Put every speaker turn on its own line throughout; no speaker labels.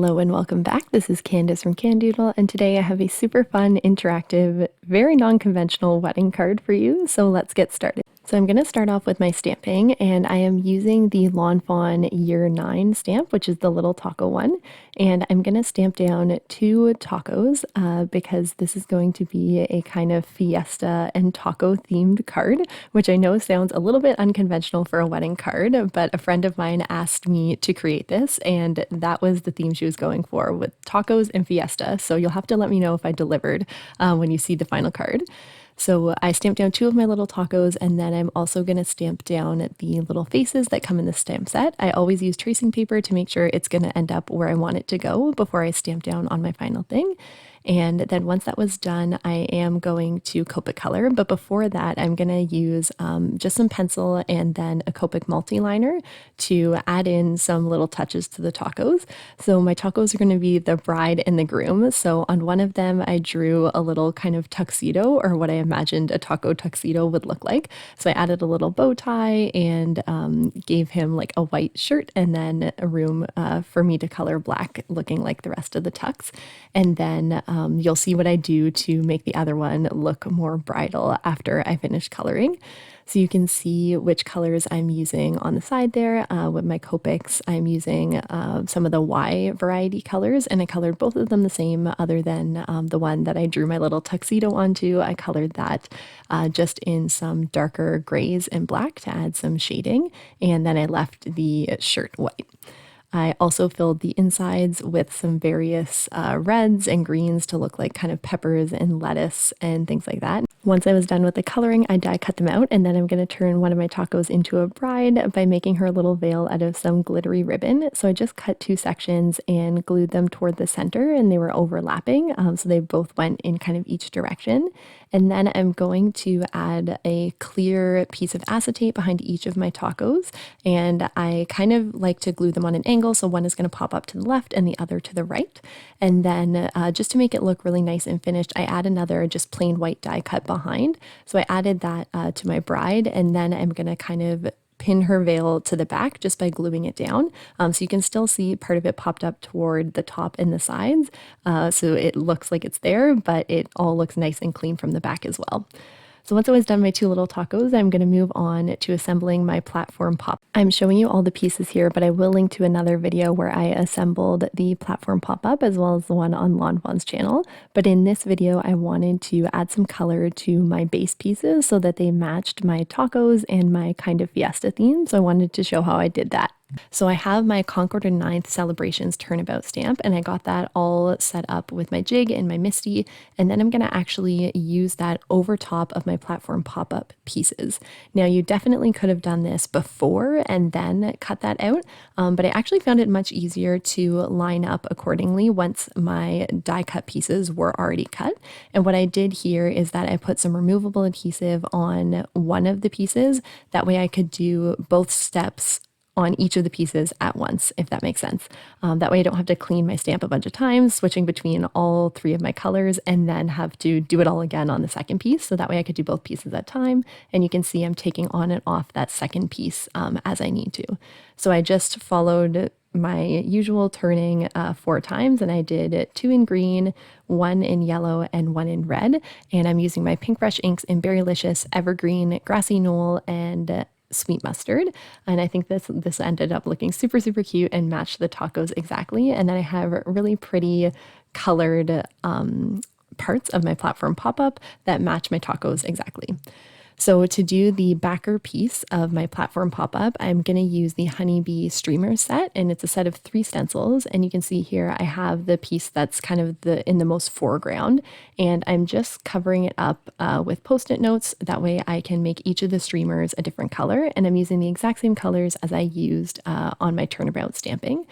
Hello and welcome back. This is Candace from Candoodle, and today I have a super fun, interactive, very non-conventional wedding card for you. So let's get started. So I'm going to start off with my stamping, and I am using the Fawn Year 9 stamp, which is the little taco one. And I'm going to stamp down 2 tacos because this is going to be a kind of fiesta and taco themed card, which I know sounds a little bit unconventional for a wedding card, but a friend of mine asked me to create this, and that was the theme she was going for, with tacos and fiesta. So you'll have to let me know if I delivered when you see the final card. So I stamped down 2 of my little tacos, and then I'm also going to stamp down the little faces that come in the stamp set. I always use tracing paper to make sure it's going to end up where I want it to go before I stamp down on my final thing. And then once that was done, I am going to Copic color. But before that, I'm going to use just some pencil and then a Copic multi-liner to add in some little touches to the tacos. So my tacos are going to be the bride and the groom. So on one of them, I drew a little kind of tuxedo, or what I imagined a taco tuxedo would look like. So I added a little bow tie and gave him like a white shirt and then a room for me to color black, looking like the rest of the tux. And then you'll see what I do to make the other one look more bridal after I finish coloring. So you can see which colors I'm using on the side there. With my Copics, I'm using some of the Y variety colors, and I colored both of them the same other than the one that I drew my little tuxedo onto. I colored that just in some darker grays and black to add some shading, and then I left the shirt white. I also filled the insides with some various reds and greens to look like kind of peppers and lettuce and things like that. Once I was done with the coloring, I die cut them out, and then I'm going to turn one of my tacos into a bride by making her a little veil out of some glittery ribbon. So I just cut 2 sections and glued them toward the center, and they were overlapping, so they both went in kind of each direction. And then I'm going to add a clear piece of acetate behind each of my tacos, and I kind of like to glue them on an angle, so one is going to pop up to the left and the other to the right. And then just to make it look really nice and finished, I add another just plain white die cut behind. So I added that to my bride, and then I'm going to kind of pin her veil to the back just by gluing it down. So you can still see part of it popped up toward the top and the sides. So it looks like it's there, but it all looks nice and clean from the back as well. So once I was done my 2 little tacos, I'm going to move on to assembling my platform pop. I'm showing you all the pieces here, but I will link to another video where I assembled the platform pop-up as well as the one on Fawn's channel. But in this video, I wanted to add some color to my base pieces so that they matched my tacos and my kind of fiesta theme. So I wanted to show how I did that. So I have my Concord and 9th Celebrations Turnabout stamp, and I got that all set up with my jig and my Misty, and then I'm going to actually use that over top of my platform pop-up pieces. Now you definitely could have done this before and then cut that out, but I actually found it much easier to line up accordingly once my die cut pieces were already cut. And what I did here is that I put some removable adhesive on one of the pieces. That way I could do both steps on each of the pieces at once, if that makes sense. That way I don't have to clean my stamp a bunch of times, switching between all 3 of my colors, and then have to do it all again on the second piece. So that way I could do both pieces at a time. And you can see I'm taking on and off that second piece as I need to. So I just followed my usual turning 4 times, and I did 2 in green, 1 in yellow, and 1 in red. And I'm using my Pinkfresh inks in Berrylicious, Evergreen, Grassy, Knoll, and sweet mustard. And I think this ended up looking super, super cute and matched the tacos exactly. And then I have really pretty colored parts of my platform pop-up that match my tacos exactly. So to do the backer piece of my platform pop-up, I'm going to use the Honeybee Streamer set, and it's a set of 3 stencils. And you can see here I have the piece that's kind of in the most foreground, and I'm just covering it up with Post-it notes. That way I can make each of the streamers a different color, and I'm using the exact same colors as I used on my Turnabout stamping.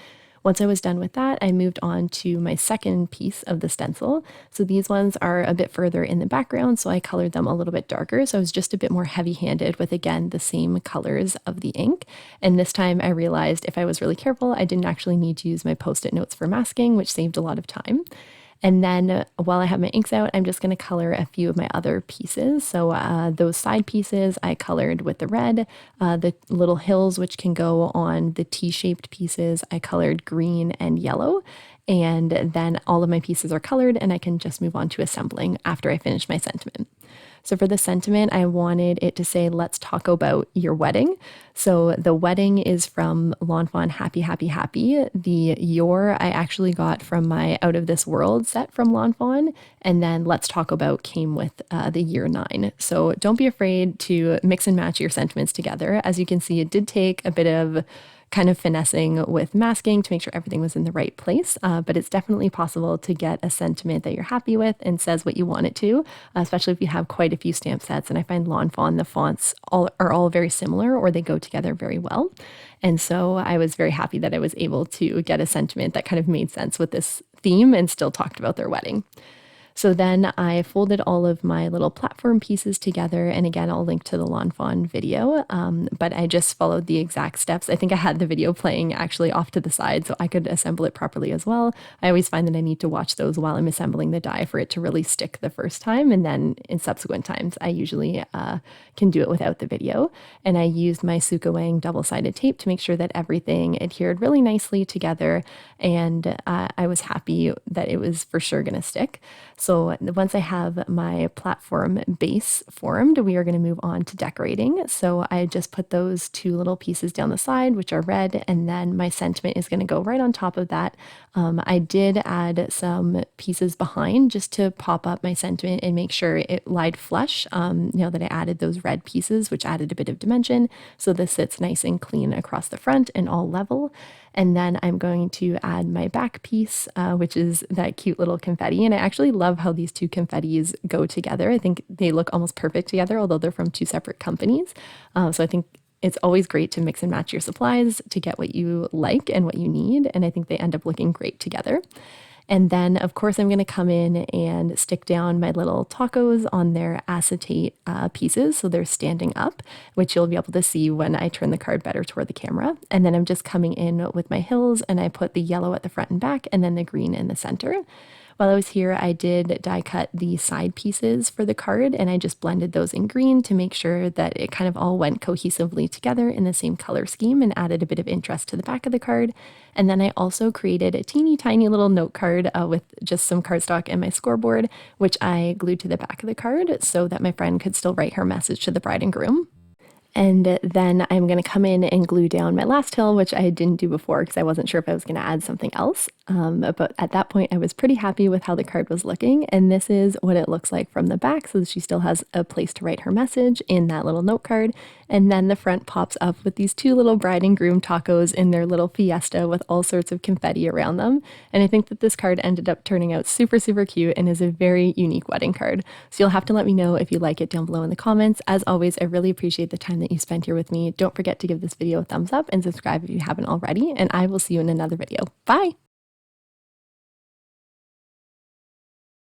Once I was done with that, I moved on to my second piece of the stencil. So these ones are a bit further in the background, so I colored them a little bit darker. So I was just a bit more heavy-handed with, again, the same colors of the ink. And this time I realized if I was really careful, I didn't actually need to use my Post-it notes for masking, which saved a lot of time. And then while I have my inks out, I'm just going to color a few of my other pieces. So those side pieces I colored with the red, the little hills which can go on the T-shaped pieces, I colored green and yellow. And then all of my pieces are colored and I can just move on to assembling after I finish my sentiment. So for the sentiment, I wanted it to say, let's talk about your wedding. So the wedding is from Lawn Fawn Happy, Happy, Happy. The your I actually got from my Out of This World set from Lawn Fawn. And then let's talk about came with the year 9. So don't be afraid to mix and match your sentiments together. As you can see, it did take a bit of kind of finessing with masking to make sure everything was in the right place. But it's definitely possible to get a sentiment that you're happy with and says what you want it to, especially if you have quite a few stamp sets. And I find Lawn Fawn, the fonts are all very similar or they go together very well. And so I was very happy that I was able to get a sentiment that kind of made sense with this theme and still talked about their wedding. So then I folded all of my little platform pieces together. And again, I'll link to the Lawn Fawn video, but I just followed the exact steps. I think I had the video playing actually off to the side so I could assemble it properly as well. I always find that I need to watch those while I'm assembling the die for it to really stick the first time. And then in subsequent times, I usually can do it without the video. And I used my Suka Wang double-sided tape to make sure that everything adhered really nicely together. And I was happy that it was for sure going to stick. So once I have my platform base formed, we are going to move on to decorating. So I just put those 2 little pieces down the side, which are red, and then my sentiment is going to go right on top of that. I did add some pieces behind just to pop up my sentiment and make sure it lied flush. Now that I added those red pieces, which added a bit of dimension, so this sits nice and clean across the front and all level. And then I'm going to add my back piece, which is that cute little confetti. And I actually love how these 2 confettis go together. I think they look almost perfect together, although they're from 2 separate companies. So I think it's always great to mix and match your supplies to get what you like and what you need. And I think they end up looking great together. And then, of course, I'm going to come in and stick down my little tacos on their acetate pieces so they're standing up, which you'll be able to see when I turn the card better toward the camera. And then I'm just coming in with my hills and I put the yellow at the front and back and then the green in the center. While I was here, I did die cut the side pieces for the card and I just blended those in green to make sure that it kind of all went cohesively together in the same color scheme and added a bit of interest to the back of the card. And then I also created a teeny tiny little note card with just some cardstock and my scoreboard, which I glued to the back of the card so that my friend could still write her message to the bride and groom. And then I'm going to come in and glue down my last hill, which I didn't do before because I wasn't sure if I was going to add something else. But at that point, I was pretty happy with how the card was looking. And this is what it looks like from the back. So she still has a place to write her message in that little note card. And then the front pops up with these 2 little bride and groom tacos in their little fiesta with all sorts of confetti around them. And I think that this card ended up turning out super, super cute and is a very unique wedding card. So you'll have to let me know if you like it down below in the comments. As always, I really appreciate the time that you spent here with me. Don't forget to give this video a thumbs up and subscribe if you haven't already. And I will see you in another video. Bye!